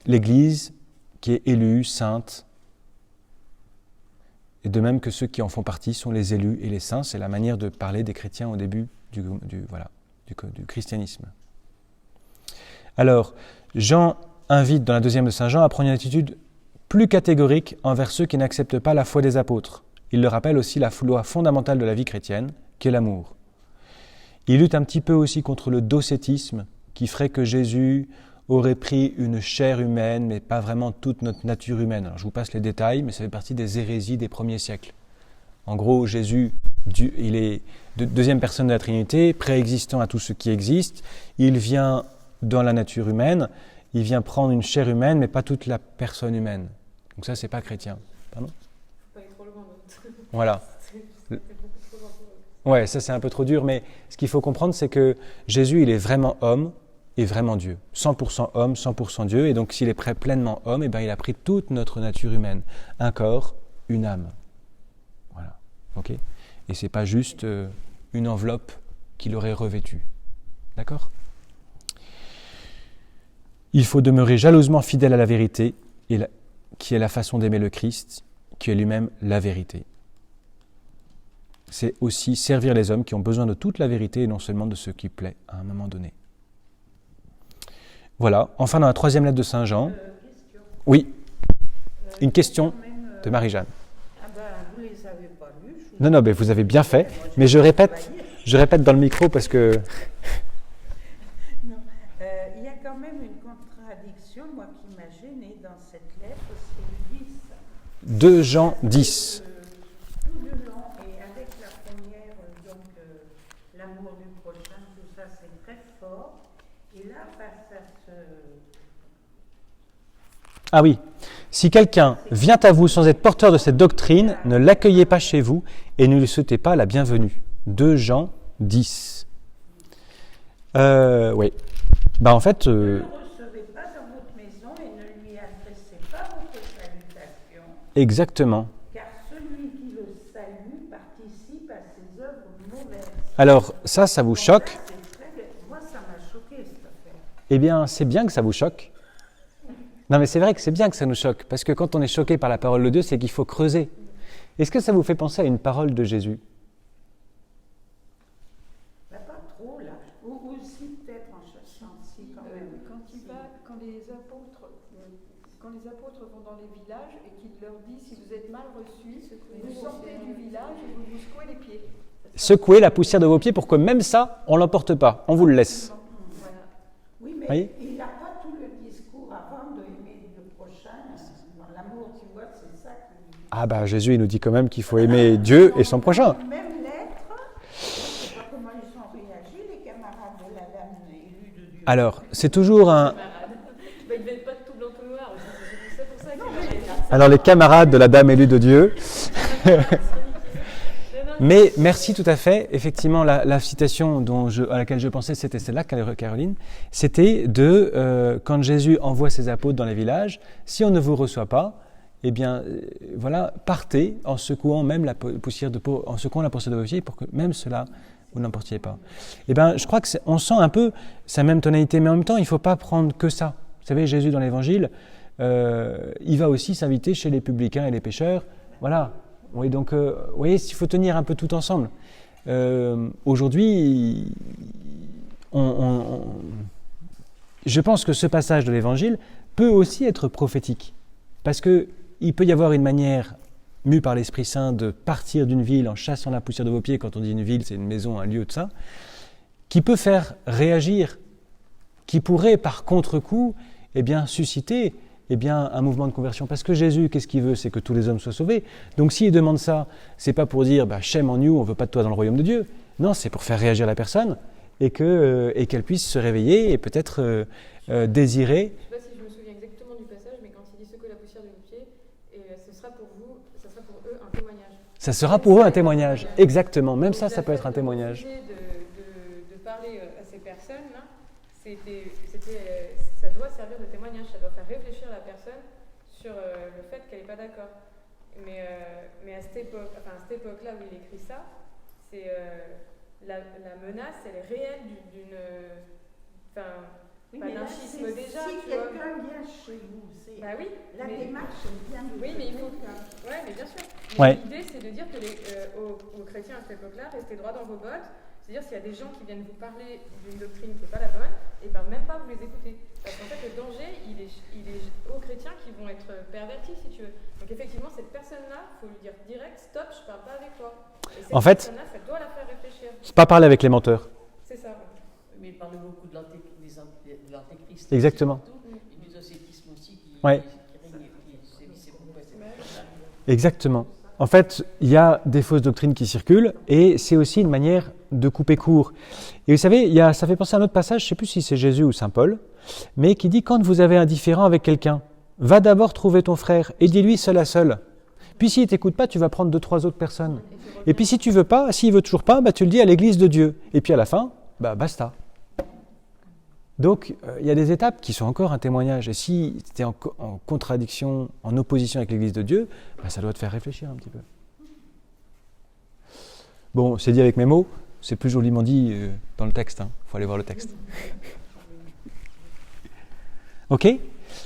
L'Église qui est élue, sainte, et de même que ceux qui en font partie sont les élus et les saints. C'est la manière de parler des chrétiens au début du christianisme. Alors, Jean invite dans la deuxième de Saint Jean à prendre une attitude plus catégorique envers ceux qui n'acceptent pas la foi des apôtres. Il leur rappelle aussi la loi fondamentale de la vie chrétienne, qui est l'amour. Il lutte un petit peu aussi contre le docétisme, qui ferait que Jésus aurait pris une chair humaine, mais pas vraiment toute notre nature humaine. Alors, je vous passe les détails, mais ça fait partie des hérésies des premiers siècles. En gros, Jésus, il est deuxième personne de la Trinité, préexistant à tout ce qui existe. Il vient dans la nature humaine, il vient prendre une chair humaine, mais pas toute la personne humaine. Donc ça, c'est pas chrétien. Pardon ? Faut pas aller trop loin, l'autre. Voilà. C'était beaucoup trop loin. Ouais, ça c'est un peu trop dur, mais ce qu'il faut comprendre, c'est que Jésus, il est vraiment homme et vraiment Dieu. 100% homme, 100% Dieu, et donc s'il est pleinement homme, eh ben, il a pris toute notre nature humaine. Un corps, une âme. Voilà. Ok ? Et c'est pas juste une enveloppe qu'il aurait revêtue. D'accord ? Il faut demeurer jalousement fidèle à la vérité, qui est la façon d'aimer le Christ, qui est lui-même la vérité. C'est aussi servir les hommes qui ont besoin de toute la vérité et non seulement de ce qui plaît à un moment donné. Voilà. Enfin, dans la troisième lettre de Saint Jean. Question. Oui. Une question de Marie-Jeanne. Ah ben, vous les avez pas lus. Non, mais vous avez bien fait. Mais je répète dans le micro parce que... Non. Il y a quand même une contradiction, moi, qui m'a gênée dans cette lettre, c'est le 10. 2 Jean 10. Tout le long, et avec la première, l'amour du prochain, tout ça, c'est très fort. Et là, face à ce... Ah oui. Si quelqu'un vient à vous sans être porteur de cette doctrine, ne l'accueillez pas chez vous et ne lui souhaitez pas la bienvenue. 2 Jean 10. Oui. En fait... Ne le recevez pas dans votre maison et ne lui adressez pas votre salutation. Exactement. Car celui qui le salue participe à ses œuvres mauvaises. Alors, ça vous choque ? Moi, ça m'a choqué, cette affaire. Eh bien, c'est bien que ça vous choque. Non, mais c'est vrai que c'est bien que ça nous choque, parce que quand on est choqué par la parole de Dieu, c'est qu'il faut creuser. Est-ce que ça vous fait penser à une parole de Jésus ? Pas trop, là. Ou si, peut-être en cherchant, si, quand même. Quand les apôtres vont dans les villages et qu'il leur dit si vous êtes mal reçus, vous sortez du village et vous vous secouez les pieds. Secouez la poussière de vos pieds pour que même ça, on ne l'emporte pas. On vous le laisse. Voilà. Oui, mais Oui. il n'a pas tout le discours avant de aimer le prochain. Dans l'amour, tu vois, c'est ça qui... Ah bah Jésus, il nous dit quand même qu'il faut aimer Dieu et son prochain. Même lettre, je ne sais pas comment ils ont réagi, les camarades de la dame élue de Dieu. Alors, c'est toujours un... Ils ne mettent pas de tout blanc tout noir. C'est pour ça qu'il y a Alors, les camarades de la dame élue de Dieu... Mais merci tout à fait. Effectivement, la citation à laquelle je pensais, c'était celle-là, Caroline. C'était quand Jésus envoie ses apôtres dans les villages, si on ne vous reçoit pas, eh bien, voilà, partez en secouant même la poussière de vos pieds pour que même cela vous n'emportiez pas. Eh bien, je crois que on sent un peu sa même tonalité, mais en même temps, il ne faut pas prendre que ça. Vous savez, Jésus dans l'Évangile, il va aussi s'inviter chez les publicains et les pécheurs. Voilà. Oui, donc, vous voyez, il faut tenir un peu tout ensemble. Aujourd'hui, je pense que ce passage de l'Évangile peut aussi être prophétique. Parce qu'il peut y avoir une manière, mue par l'Esprit Saint, de partir d'une ville en chassant la poussière de vos pieds. Quand on dit une ville, c'est une maison, un lieu de ça, qui peut faire réagir, qui pourrait, par contre-coup, susciter un mouvement de conversion. Parce que Jésus, qu'est-ce qu'il veut? C'est que tous les hommes soient sauvés. Donc s'il demande ça, c'est pas pour dire « shame on you, on veut pas de toi dans le royaume de Dieu ». Non, c'est pour faire réagir la personne et qu'elle puisse se réveiller et peut-être désirer. Je ne sais pas si je me souviens exactement du passage, mais quand il dit secouez la poussière de vos pieds, ce sera pour eux un témoignage. Ça sera pour eux un témoignage, exactement. Même ça peut être un témoignage. De parler à ces personnes-là, ça doit servir de témoignage, ça doit faire réfléchir la personne sur le fait qu'elle n'est pas d'accord. Mais à cette époque-là où il écrit ça, c'est la menace, elle est réelle d'un schisme déjà. Si quelqu'un vient chez vous, la démarche vient de oui, mais il faut. Oui, mais bien sûr. L'idée, c'est de dire que aux chrétiens à cette époque-là, restez droit dans vos bottes. C'est-à-dire, s'il y a des gens qui viennent vous parler d'une doctrine qui n'est pas la bonne, et même pas vous les écoutez. Parce qu'en fait, le danger, il est aux chrétiens qui vont être pervertis, si tu veux. Donc effectivement, cette personne-là, il faut lui dire direct, stop, je ne parle pas avec toi. Et cette personne-là, ça doit la faire réfléchir. C'est pas parler avec les menteurs. C'est ça. Mais il parle beaucoup de l'antéchrist. Exactement. Et du docétisme aussi qui sévissait beaucoup à cette époque-là. Exactement. En fait, il y a des fausses doctrines qui circulent et c'est aussi une manière de couper court. Et vous savez, ça fait penser à un autre passage, je ne sais plus si c'est Jésus ou Saint Paul, mais qui dit quand vous avez un différend avec quelqu'un, va d'abord trouver ton frère et dis-lui seul à seul. Puis s'il ne t'écoute pas, tu vas prendre 2-3 autres personnes. Et puis si tu veux pas, s'il veut toujours pas, tu le dis à l'église de Dieu. Et puis à la fin, basta. Donc, il y a des étapes qui sont encore un témoignage. Et si tu es en contradiction, en opposition avec l'Église de Dieu, ça doit te faire réfléchir un petit peu. Bon, c'est dit avec mes mots, c'est plus joliment dit dans le texte. Il faut aller voir le texte. Ok ?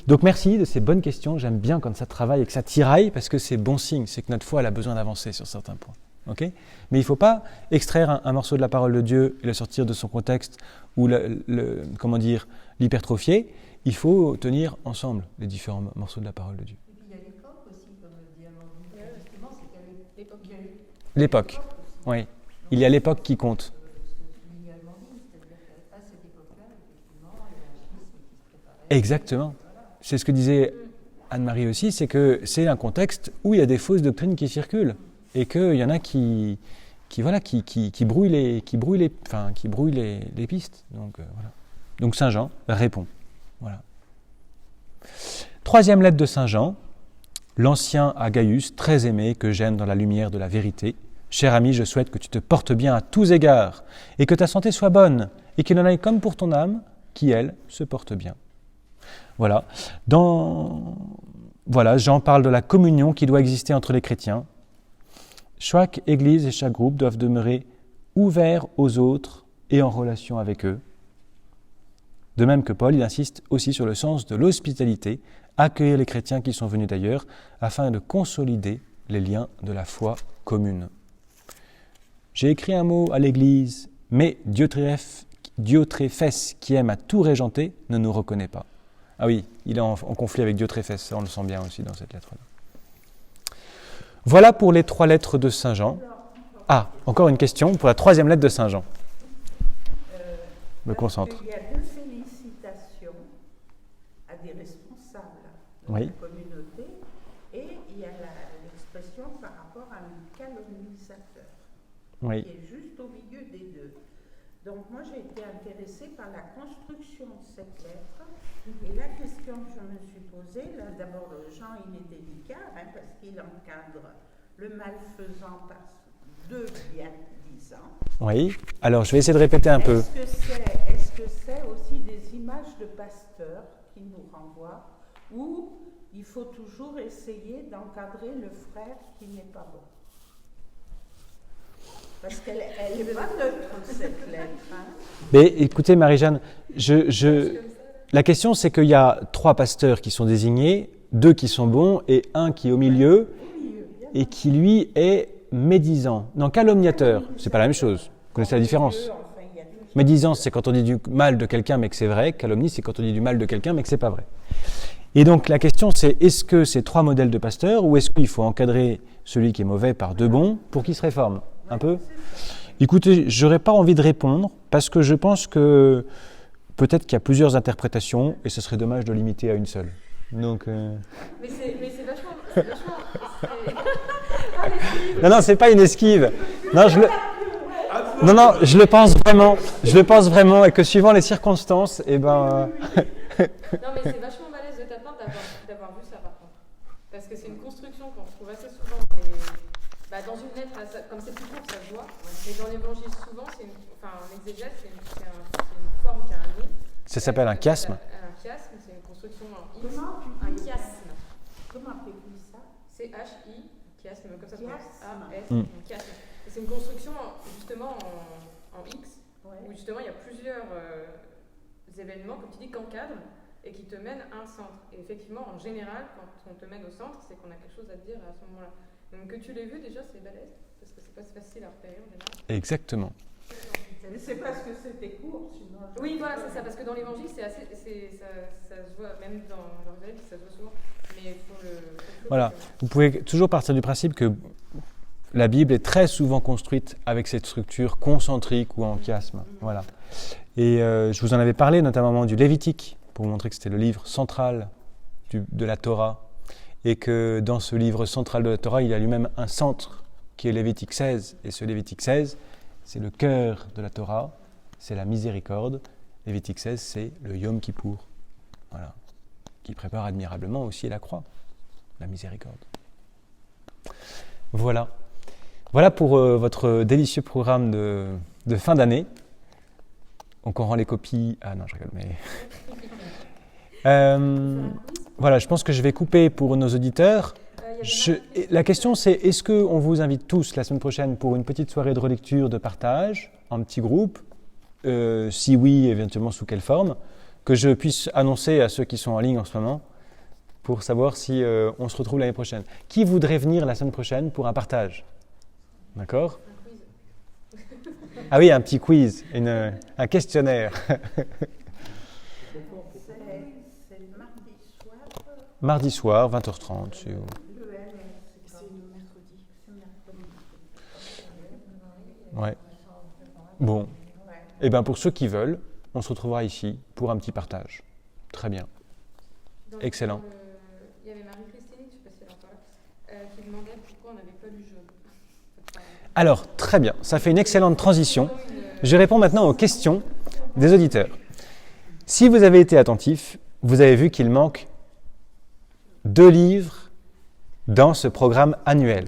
Donc merci de ces bonnes questions. J'aime bien quand ça travaille et que ça tiraille, parce que c'est bon signe. C'est que notre foi elle a besoin d'avancer sur certains points. Okay ? Mais il ne faut pas extraire un morceau de la parole de Dieu et le sortir de son contexte ou l'hypertrophier. Il faut tenir ensemble les différents morceaux de la parole de Dieu. Et puis il y a l'époque aussi, comme dit Amandine. Justement, c'est qu'à l'époque, oui. Il y a l'époque qui compte. Ce que souligne Amandine, c'est-à-dire qu'à cette époque-là, effectivement, il y a un schisme qui se préparait. Exactement. C'est ce que disait Anne-Marie aussi, c'est que c'est un contexte où il y a des fausses doctrines qui circulent. Et qu'il y en a qui brouillent les pistes. Donc, voilà. Donc Saint Jean répond. Voilà. Troisième lettre de Saint Jean, l'ancien à Gaius, très aimé, que j'aime dans la lumière de la vérité. Cher ami, je souhaite que tu te portes bien à tous égards, et que ta santé soit bonne, et qu'il en aille comme pour ton âme, qui, elle, se porte bien. Voilà. Jean parle de la communion qui doit exister entre les chrétiens. Chaque église et chaque groupe doivent demeurer ouverts aux autres et en relation avec eux. De même que Paul, il insiste aussi sur le sens de l'hospitalité, accueillir les chrétiens qui sont venus d'ailleurs, afin de consolider les liens de la foi commune. J'ai écrit un mot à l'église, mais Diotréphès, qui aime à tout régenter, ne nous reconnaît pas. Ah oui, il est en conflit avec Diotréphès, ça on le sent bien aussi dans cette lettre-là. Voilà pour les 3 lettres de Saint Jean. Ah, encore une question pour la 3e lettre de Saint Jean. Me concentre. Il y a 2 félicitations à des responsables de la communauté et il y a l'expression par rapport à un calomnisateur qui est juste au milieu des deux. Donc moi j'ai été intéressée par la construction de cette lettre et la question que je me suis posée, là d'abord Jean il est délicat parce qu'il encadre le malfaisant par 2 bien-disants. Oui, alors je vais essayer de répéter un peu. Est-ce que c'est aussi des images de pasteurs qui nous renvoient ou il faut toujours essayer d'encadrer le frère qui n'est pas bon? Parce qu'elle n'est pas neutre, cette lettre. Mais écoutez, Marie-Jeanne, la question, c'est qu'il y a 3 pasteurs qui sont désignés, 2 qui sont bons et 1 qui est au milieu et qui, lui, est médisant. Non, calomniateur, c'est pas la même chose. Vous connaissez la différence? Médisance, c'est quand on dit du mal de quelqu'un mais que c'est vrai. Calomnie, c'est quand on dit du mal de quelqu'un mais que c'est pas vrai. Et donc la question c'est, est-ce que c'est 3 modèles de pasteurs ou est-ce qu'il faut encadrer celui qui est mauvais par 2 bons pour qu'il se réforme un peu? Écoutez, j'aurais pas envie de répondre parce que je pense que peut-être qu'il y a plusieurs interprétations et ce serait dommage de limiter à une seule. Donc, Mais c'est vachement... Non, c'est pas une esquive. Non, je le pense vraiment. Je le pense vraiment et que suivant les circonstances, Non, mais c'est vachement balèze de ta part d'avoir vu ça par contre. Parce que c'est une construction qu'on retrouve assez souvent dans une lettre, là, comme c'est plus court, ça se voit. Mais dans l'évangile, souvent, en exégèse, c'est une forme qui a un nez. Ça s'appelle un chiasme. Un chiasme, c'est une construction en X. Comment Un chiasme. Comment appelle-tu ça? C-H-I, chiasme, comme ça se prononce. A-S, Mm. chiasme. Et c'est une construction justement en X, Ouais. où justement il y a plusieurs événements, comme tu dis, qu'encadrent et qui te mènent à un centre. Et effectivement, en général, quand on te mène au centre, c'est qu'on a quelque chose à te dire à ce moment-là. Donc que tu l'aies vu déjà, c'est balèze, parce que c'est pas facile à repérer en général. Exactement. Mais c'est parce que c'était court, sinon. Oui, voilà, c'est ça, parce que dans l'évangile, ça se voit, même dans l'évangile, ça se voit souvent. Mais il faut le. Voilà. Vous pouvez toujours partir du principe que la Bible est très souvent construite avec cette structure concentrique ou en chiasme. Voilà. Et je vous en avais parlé notamment du Lévitique, pour vous montrer que c'était le livre central de la Torah, et que dans ce livre central de la Torah, il y a lui-même un centre qui est Lévitique 16. Et ce Lévitique 16, c'est le cœur de la Torah, c'est la miséricorde. Lévitique 16, c'est le Yom Kippour, voilà, qui prépare admirablement aussi la croix, la miséricorde. Voilà. Voilà pour votre délicieux programme de fin d'année. Donc on rend les copies... Ah non, je rigole, mais... Voilà, je pense que je vais couper pour nos auditeurs. La question c'est, est-ce qu'on vous invite tous la semaine prochaine pour une petite soirée de relecture, de partage, en petit groupe? Si oui, éventuellement sous quelle forme? Que je puisse annoncer à ceux qui sont en ligne en ce moment pour savoir si on se retrouve l'année prochaine. Qui voudrait venir la semaine prochaine pour un partage? D'accord? Ah oui, un petit quiz, un questionnaire. C'est mardi soir. Mardi soir, 20h30. C'est le mercredi. Ouais. Bon. Et bien pour ceux qui veulent, on se retrouvera ici pour un petit partage. Très bien. Excellent. Il y avait Marie-Christine, je ne sais pas si elle est encore là, qui demandait pourquoi on n'avait pas lu Job. Alors, très bien. Ça fait une excellente transition. Je réponds maintenant aux questions des auditeurs. Si vous avez été attentif, vous avez vu qu'il manque 2 livres dans ce programme annuel.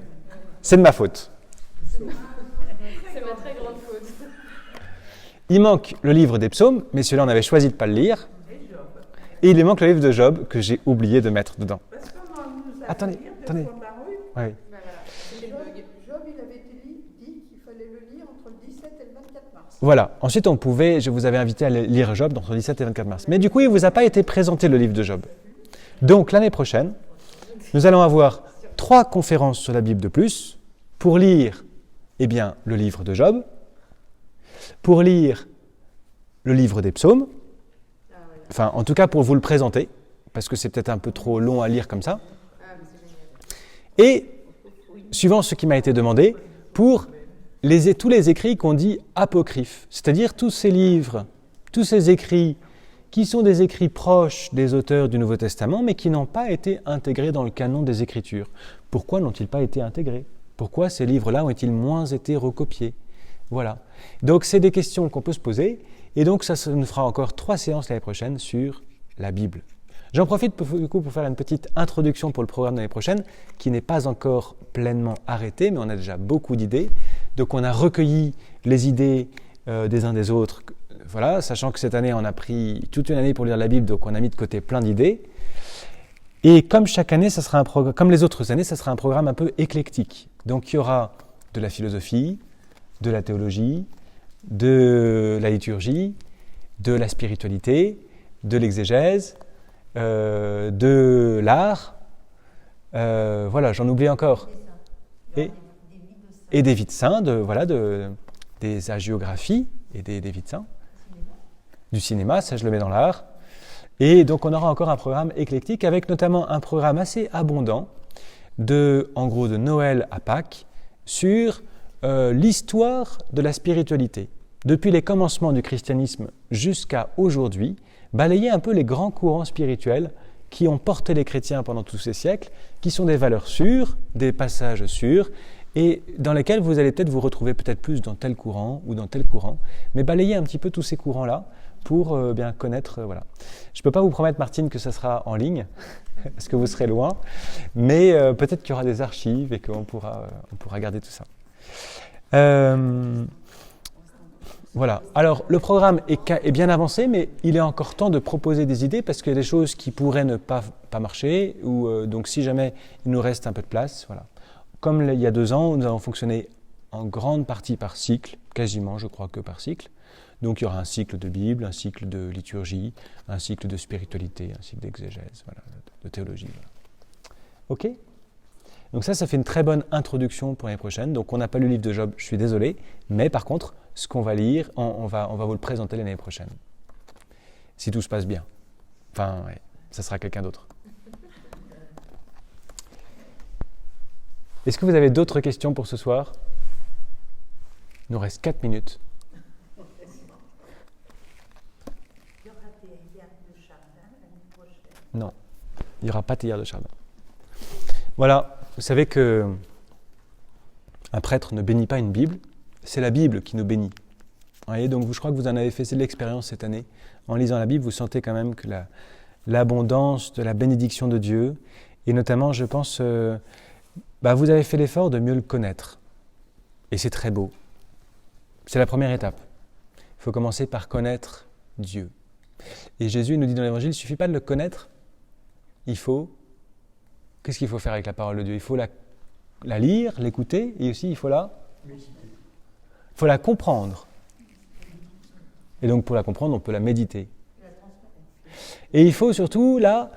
C'est de ma faute. C'est ma très grande faute. Il manque le livre des psaumes, mais celui-là on avait choisi de ne pas le lire. Et il manque le livre de Job que j'ai oublié de mettre dedans. Parce qu'on nous a Attendez. Oui. Oui. Bah voilà, c'est le bug. Job, il avait été dit qu'il fallait le lire entre le 17 et le 24 mars. Voilà. Ensuite, je vous avais invité à lire Job entre le 17 et 24 mars. Mais du coup, il ne vous a pas été présenté le livre de Job. Donc, l'année prochaine, nous allons avoir 3 conférences sur la Bible de plus pour lire le livre de Job, pour lire le livre des psaumes, enfin, en tout cas pour vous le présenter, parce que c'est peut-être un peu trop long à lire comme ça, et, suivant ce qui m'a été demandé, pour tous les écrits qu'on dit apocryphes, c'est-à-dire tous ces livres, tous ces écrits qui sont des écrits proches des auteurs du Nouveau Testament, mais qui n'ont pas été intégrés dans le canon des Écritures. Pourquoi n'ont-ils pas été intégrés? Pourquoi ces livres-là ont-ils moins été recopiés? Voilà. Donc, c'est des questions qu'on peut se poser, et donc ça nous fera encore 3 séances l'année prochaine sur la Bible. J'en profite pour faire une petite introduction pour le programme de l'année prochaine, qui n'est pas encore pleinement arrêté, mais on a déjà beaucoup d'idées. Donc, on a recueilli les idées des uns des autres, voilà, sachant que cette année, on a pris toute une année pour lire la Bible, donc on a mis de côté plein d'idées. Et comme chaque année, ça sera comme les autres années, ça sera un programme un peu éclectique. Donc, il y aura de la philosophie, de la théologie, de la liturgie, de la spiritualité, de l'exégèse, de l'art, voilà, j'en oublie encore. Et des vies de saints, des hagiographies et des vies de saints. Du cinéma, ça je le mets dans l'art. Et donc on aura encore un programme éclectique avec notamment un programme assez abondant en gros de Noël à Pâques sur l'histoire de la spiritualité. Depuis les commencements du christianisme jusqu'à aujourd'hui, balayer un peu les grands courants spirituels qui ont porté les chrétiens pendant tous ces siècles, qui sont des valeurs sûres, des passages sûrs, et dans lesquels vous allez peut-être vous retrouver peut-être plus dans tel courant ou dans tel courant, mais balayer un petit peu tous ces courants-là pour bien connaître. Voilà. Je ne peux pas vous promettre, Martine, que ça sera en ligne, parce que vous serez loin, mais peut-être qu'il y aura des archives et qu'on pourra garder tout ça. Voilà. Alors, le programme est bien avancé, mais il est encore temps de proposer des idées parce qu'il y a des choses qui pourraient ne pas marcher, ou donc si jamais il nous reste un peu de place, voilà. Comme il y a 2 ans, nous avons fonctionné en grande partie par cycle, quasiment, je crois que par cycle. Donc il y aura un cycle de Bible, un cycle de liturgie, un cycle de spiritualité, un cycle d'exégèse, voilà, de théologie. Voilà. Ok ? Donc ça fait une très bonne introduction pour l'année prochaine. Donc on n'a pas lu le livre de Job, je suis désolé, mais par contre, ce qu'on va lire, on va vous le présenter l'année prochaine. Si tout se passe bien. Enfin, ouais, ça sera quelqu'un d'autre. Est-ce que vous avez d'autres questions pour ce soir ? Il nous reste 4 minutes. Il y aura théière de Chardin l'année prochaine. Non, il n'y aura pas théière de Chardin. Voilà, vous savez que un prêtre ne bénit pas une Bible, c'est la Bible qui nous bénit. Vous voyez, donc je crois que vous en avez fait l'expérience cette année. En lisant la Bible, vous sentez quand même que l'abondance de la bénédiction de Dieu, et notamment, je pense, vous avez fait l'effort de mieux le connaître. Et c'est très beau. C'est la première étape. Il faut commencer par connaître Dieu. Et Jésus nous dit dans l'Évangile, il ne suffit pas de le connaître, qu'est-ce qu'il faut faire avec la parole de Dieu ? Il faut la lire, l'écouter, et aussi il faut la comprendre. Et donc pour la comprendre, on peut la méditer. Et il faut surtout la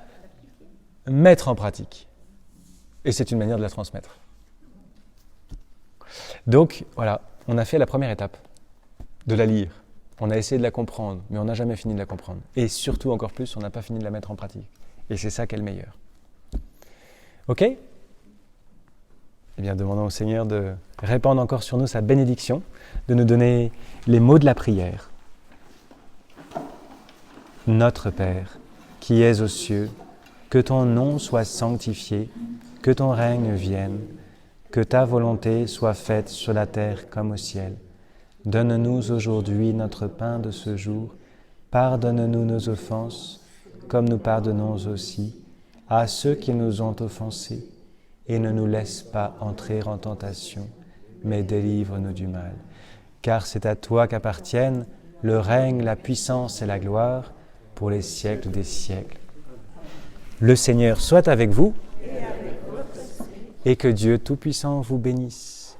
mettre en pratique. Et c'est une manière de la transmettre. Donc voilà, on a fait la première étape, de la lire. On a essayé de la comprendre, mais on n'a jamais fini de la comprendre. Et surtout, encore plus, on n'a pas fini de la mettre en pratique. Et c'est ça qui est le meilleur. Ok ? Eh bien, demandons au Seigneur de répandre encore sur nous sa bénédiction, de nous donner les mots de la prière. Notre Père, qui es aux cieux, que ton nom soit sanctifié, que ton règne vienne, que ta volonté soit faite sur la terre comme au ciel. Donne-nous aujourd'hui notre pain de ce jour. Pardonne-nous nos offenses, comme nous pardonnons aussi à ceux qui nous ont offensés. Et ne nous laisse pas entrer en tentation, mais délivre-nous du mal. Car c'est à toi qu'appartiennent le règne, la puissance et la gloire pour les siècles des siècles. Le Seigneur soit avec vous et que Dieu Tout-Puissant vous bénisse,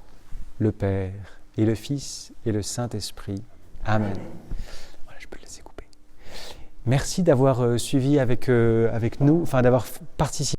le Père et le Fils et le Saint-Esprit. Amen. Voilà, je peux le laisser couper. Merci d'avoir suivi avec nous, d'avoir participé.